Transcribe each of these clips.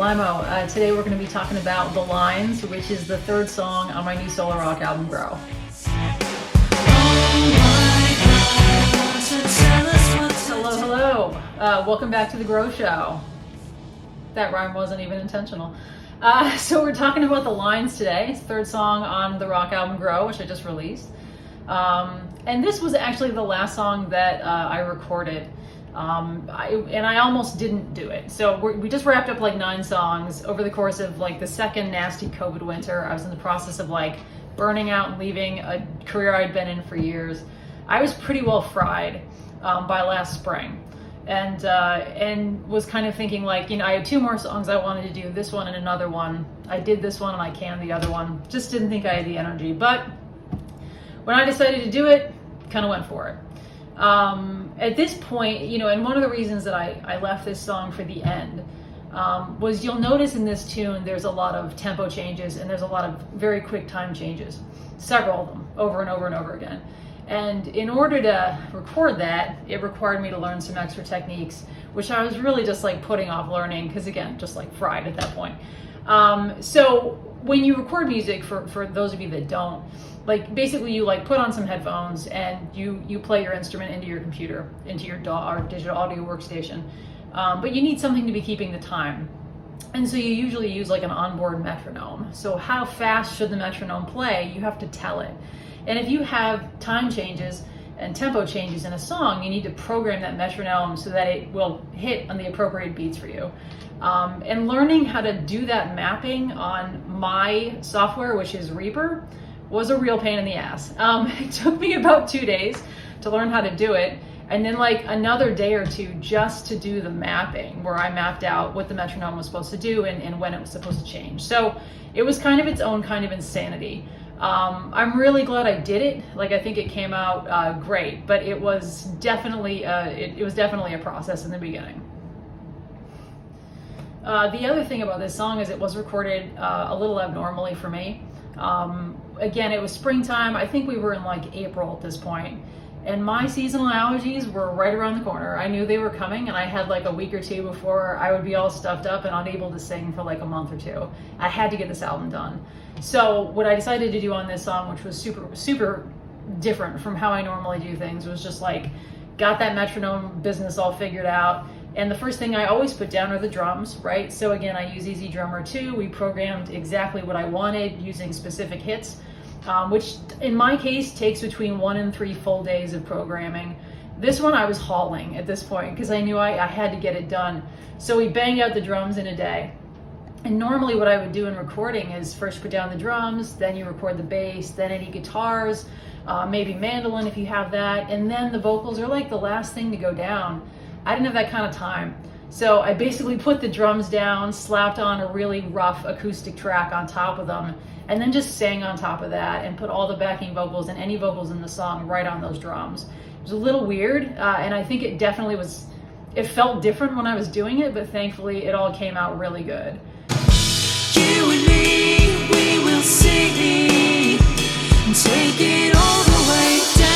Alaimo. Today we're going to be talking about The Lines, which is the third song on my new solo rock album, Grow. Hello. Welcome back to The Grow Show. That rhyme wasn't even intentional. So we're talking about The Lines today. It's the third song on the rock album, Grow, which I just released. And this was actually the last song that I recorded. I almost didn't do it. So we just wrapped up like 9 songs over the course of like the second nasty COVID winter. I was in the process of like burning out and leaving a career I'd been in for years. I was pretty well fried by last spring, and was kind of thinking like, I had 2 more songs I wanted to do, this one and another one. I did this one and I canned the other one. Just didn't think I had the energy. But when I decided to do it, kind of went for it. At this point, and one of the reasons that I left this song for the end was you'll notice in this tune there's a lot of tempo changes and there's a lot of very quick time changes, several of them, over and over and over again. And in order to record that, it required me to learn some extra techniques, which I was really just like putting off learning because, again, just like fried at that point. So when you record music, for those of you that don't, like basically you like put on some headphones and you play your instrument into your computer, into your DAW or digital audio workstation. But you need something to be keeping the time. And so you usually use like an onboard metronome. So how fast should the metronome play? You have to tell it. And if you have time changes and tempo changes in a song, you need to program that metronome so that it will hit on the appropriate beats for you. And learning how to do that mapping on my software, which is Reaper, was a real pain in the ass. It took me about 2 days to learn how to do it, and then like another day or 2 just to do the mapping, where I mapped out what the metronome was supposed to do and when it was supposed to change. So it was kind of its own kind of insanity. I'm really glad I did it. Like, I think it came out great, but it was definitely it was definitely a process in the beginning. The other thing about this song is it was recorded a little abnormally for me. Again, it was springtime. I think we were in like April at this point, and my seasonal allergies were right around the corner. I knew they were coming, and I had like a week or 2 before I would be all stuffed up and unable to sing for like a month or 2. I had to get this album done. So what I decided to do on this song, which was super different from how I normally do things, was just like got that metronome business all figured out. And the first thing I always put down are the drums, right? So again, I use Easy Drummer 2. We programmed exactly what I wanted using specific hits, which in my case takes between 1 and 3 full days of programming. This one I was hauling at this point because I knew I had to get it done. So we banged out the drums in a day. And normally what I would do in recording is first put down the drums, then you record the bass, then any guitars, maybe mandolin if you have that, and then the vocals are like the last thing to go down. I didn't have that kind of time. So I basically put the drums down, slapped on a really rough acoustic track on top of them, and then just sang on top of that and put all the backing vocals and any vocals in the song right on those drums. It was a little weird, and I think it definitely was, it felt different when I was doing it, but thankfully it all came out really good. You and me, we will sing and take it all the way down.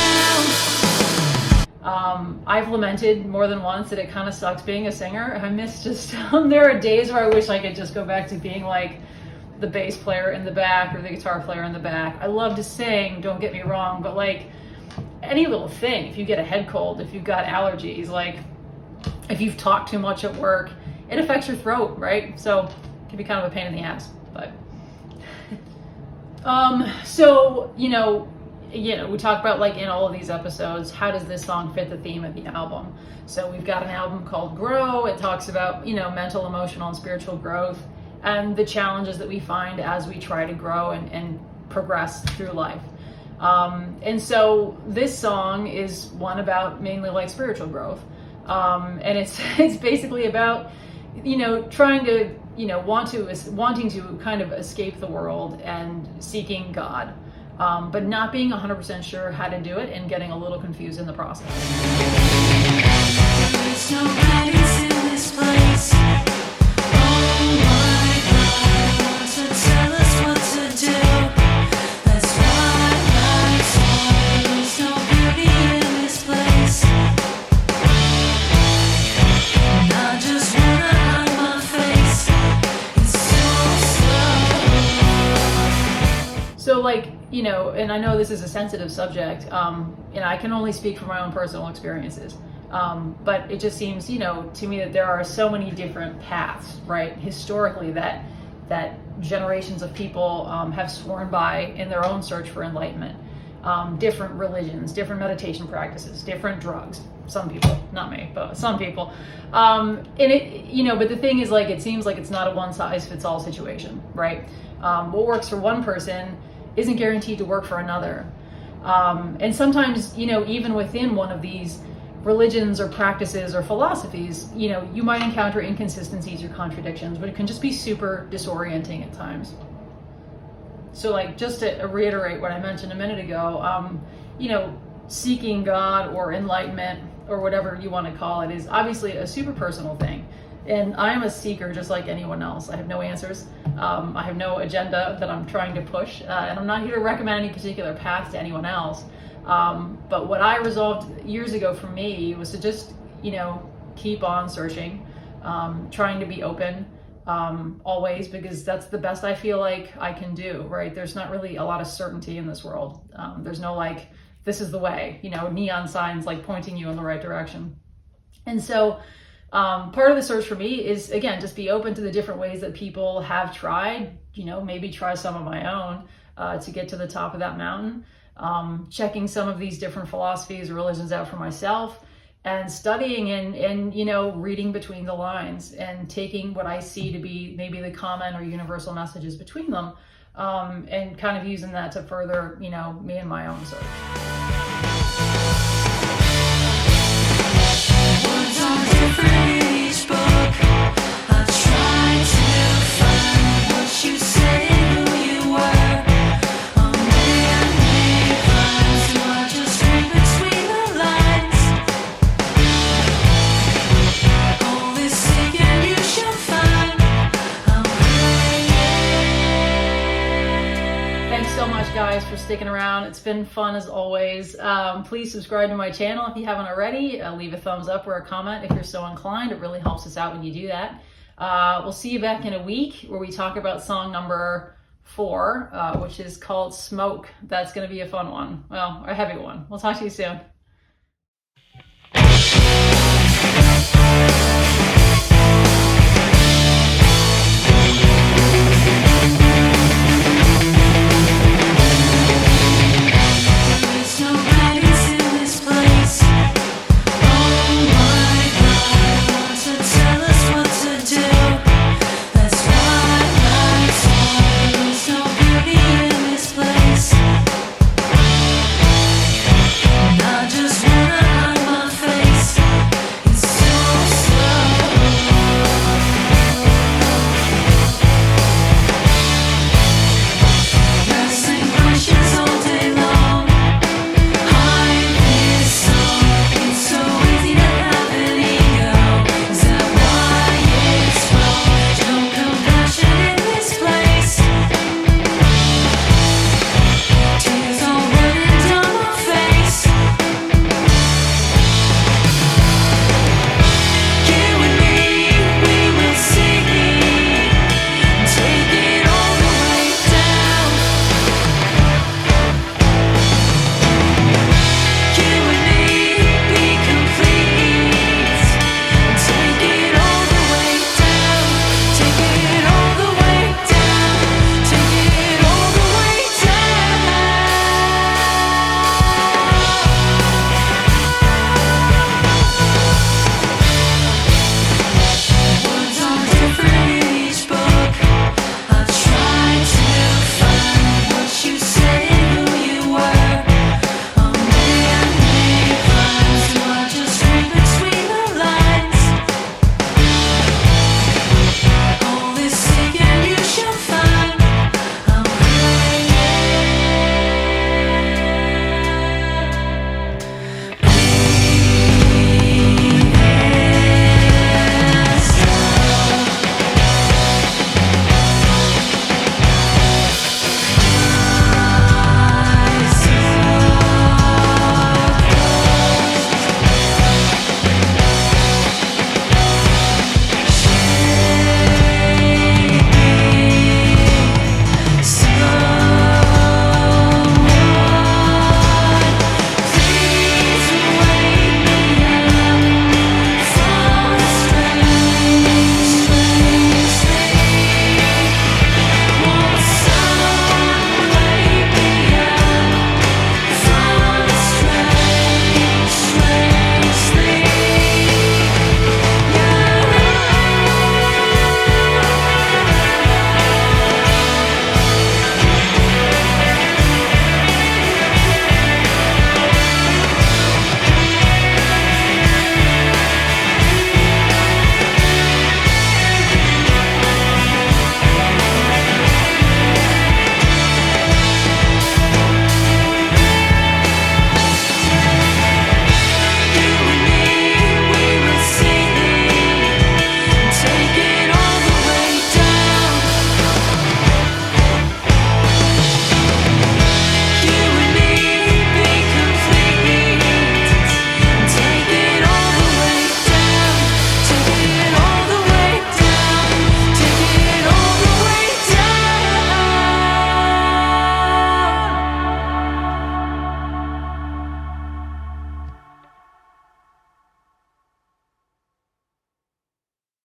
I've lamented more than once that it kind of sucks being a singer. I miss just, there are days where I wish I could just go back to being like the bass player in the back or the guitar player in the back. I love to sing, don't get me wrong, but like any little thing, if you get a head cold, if you've got allergies, like if you've talked too much at work, it affects your throat, right? So it can be kind of a pain in the ass, but so we talk about like in all of these episodes, how does this song fit the theme of the album? So we've got an album called Grow. It talks about, mental, emotional, and spiritual growth and the challenges that we find as we try to grow and progress through life. And so this song is one about mainly like spiritual growth. And it's basically about, trying to, wanting to kind of escape the world and seeking God. But not being 100% sure how to do it and getting a little confused in the process. There's no guidance in this place. Oh my God, to tell us what to do. That's why life's hard. There's no beauty in this place. And I just wanna hide my face and I know this is a sensitive subject, and I can only speak from my own personal experiences. But it just seems, to me that there are so many different paths, right? Historically, that generations of people have sworn by in their own search for enlightenment. Different religions, different meditation practices, different drugs. Some people, not me, but some people. And it, but the thing is, like, it seems like it's not a one-size-fits-all situation, right? What works for one person isn't guaranteed to work for another. And sometimes, even within one of these religions or practices or philosophies, you might encounter inconsistencies or contradictions, but it can just be super disorienting at times. So, like, just to reiterate what I mentioned a minute ago, seeking God or enlightenment or whatever you want to call it is obviously a super personal thing. And I'm a seeker just like anyone else. I have no answers. I have no agenda that I'm trying to push. And I'm not here to recommend any particular path to anyone else. But what I resolved years ago for me was to just, keep on searching, trying to be open, always, because that's the best I feel like I can do, right? There's not really a lot of certainty in this world. There's no like, this is the way, neon signs like pointing you in the right direction. And so part of the search for me is, again, just be open to the different ways that people have tried, maybe try some of my own to get to the top of that mountain. Checking some of these different philosophies or religions out for myself, and studying and reading between the lines and taking what I see to be maybe the common or universal messages between them, and kind of using that to further, me and my own search. Words are different in each book. I tried to find what you said, who you were. Guys, for sticking around. It's been fun as always. Please subscribe to my channel if you haven't already. Leave a thumbs up or a comment if you're so inclined. It really helps us out when you do that. We'll see you back in a week where we talk about song number 4, which is called Smoke. That's going to be a fun one. Well, a heavy one. We'll talk to you soon.